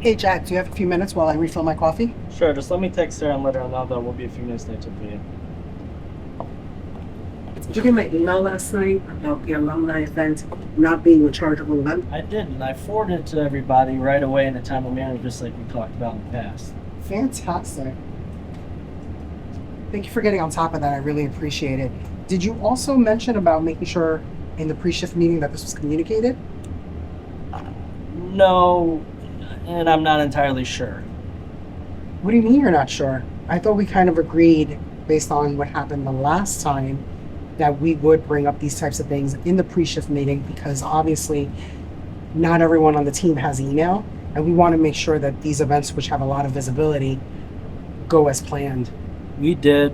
Hey Jack, do you have a few minutes while I refill my coffee? Sure, just let me text her and let her know that we'll be a few minutes late to the meeting. Did you get my email last night about the alumni event not being a chargeable event? I did, and I forwarded it to everybody right away in a timely manner, just like we talked about in the past. Fantastic. Thank you for getting on top of that. I really appreciate it. Did you also mention about making sure in the pre-shift meeting that this was communicated? No, and I'm not entirely sure. What do you mean you're not sure? I thought we kind of agreed based on what happened the last time that we would bring up these types of things in the pre-shift meeting because obviously not everyone on the team has email and we want to make sure that these events which have a lot of visibility go as planned. We did,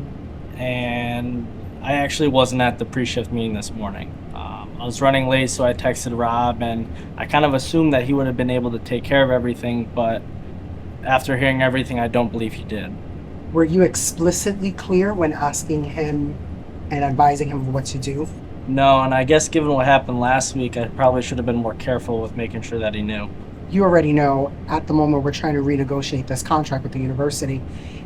and I actually wasn't at the pre-shift meeting this morning. I was running late, so I texted Rob, and I kind of assumed that he would have been able to take care of everything, but after hearing everything, I don't believe he did. Were you explicitly clear when asking him and advising him of what to do? No, and I guess given what happened last week, I probably should have been more careful with making sure that he knew. You already know at the moment we're trying to renegotiate this contract with the university.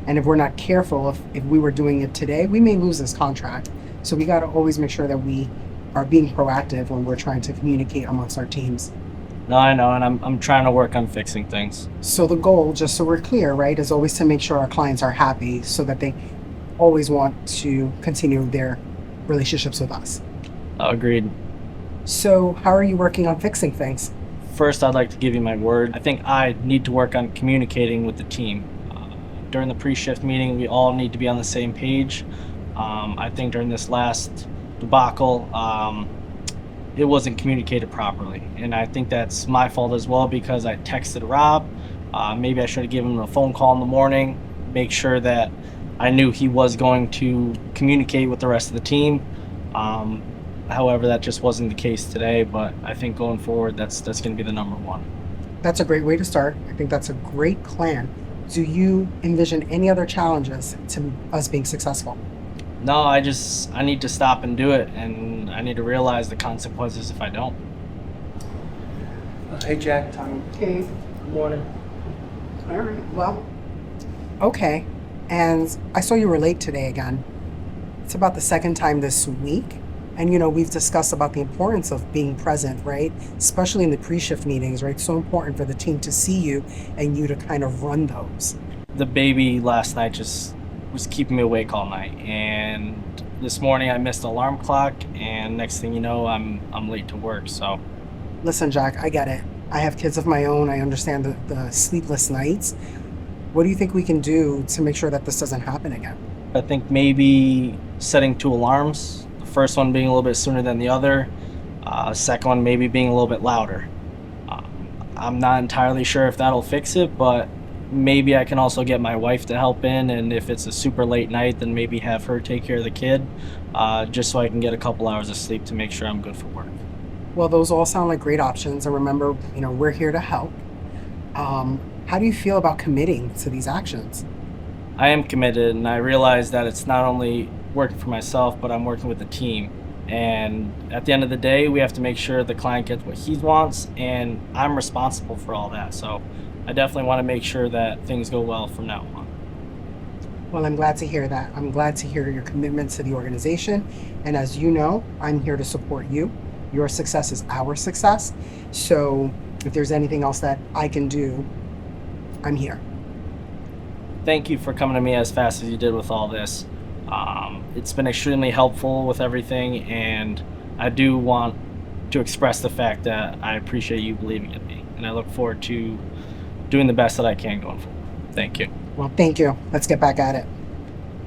And if we're not careful, if we were doing it today, we may lose this contract. So we got to always make sure that we are being proactive when we're trying to communicate amongst our teams. No, I know, and I'm trying to work on fixing things. So the goal, just so we're clear, right, is always to make sure our clients are happy so that they always want to continue their relationships with us. Agreed. So how are you working on fixing things? First, I'd like to give you my word. I think I need to work on communicating with the team. During the pre-shift meeting, we all need to be on the same page. I think during this last debacle, it wasn't communicated properly. And I think that's my fault as well because I texted Rob. Maybe I should have given him a phone call in the morning, make sure that I knew he was going to communicate with the rest of the team. However, that just wasn't the case today, but I think going forward, that's going to be the number one. That's a great way to start. I think that's a great plan. Do you envision any other challenges to us being successful? No, I need to stop and do it, and I need to realize the consequences if I don't. Hey Jack, Tom. Okay. Good morning. All right. Well, okay. And I saw you were late today again. It's about the second time this week. And, we've discussed about the importance of being present, right? Especially in the pre-shift meetings, right? So important for the team to see you and you to kind of run those. The baby last night just was keeping me awake all night, and this morning I missed the alarm clock, and next thing you know, I'm late to work. So Listen, Jack, I get it. I have kids of my own. I understand the sleepless nights. What do you think we can do to make sure that this doesn't happen again? I think maybe setting 2 alarms. The first one being a little bit sooner than the other. Second one maybe being a little bit louder. I'm not entirely sure if that'll fix it, but maybe I can also get my wife to help in, and if it's a super late night, then maybe have her take care of the kid, just so I can get a couple hours of sleep to make sure I'm good for work. Well, those all sound like great options. And remember, we're here to help. How do you feel about committing to these actions? I am committed, and I realize that it's not only working for myself, but I'm working with the team. And at the end of the day, we have to make sure the client gets what he wants, and I'm responsible for all that. So I definitely want to make sure that things go well from now on. Well, I'm glad to hear that. I'm glad to hear your commitment to the organization. And as you know, I'm here to support you. Your success is our success. So if there's anything else that I can do, I'm here. Thank you for coming to me as fast as you did with all this. It's been extremely helpful with everything, and I do want to express the fact that I appreciate you believing in me, and I look forward to doing the best that I can going forward. Thank you. Well, thank you. Let's get back at it.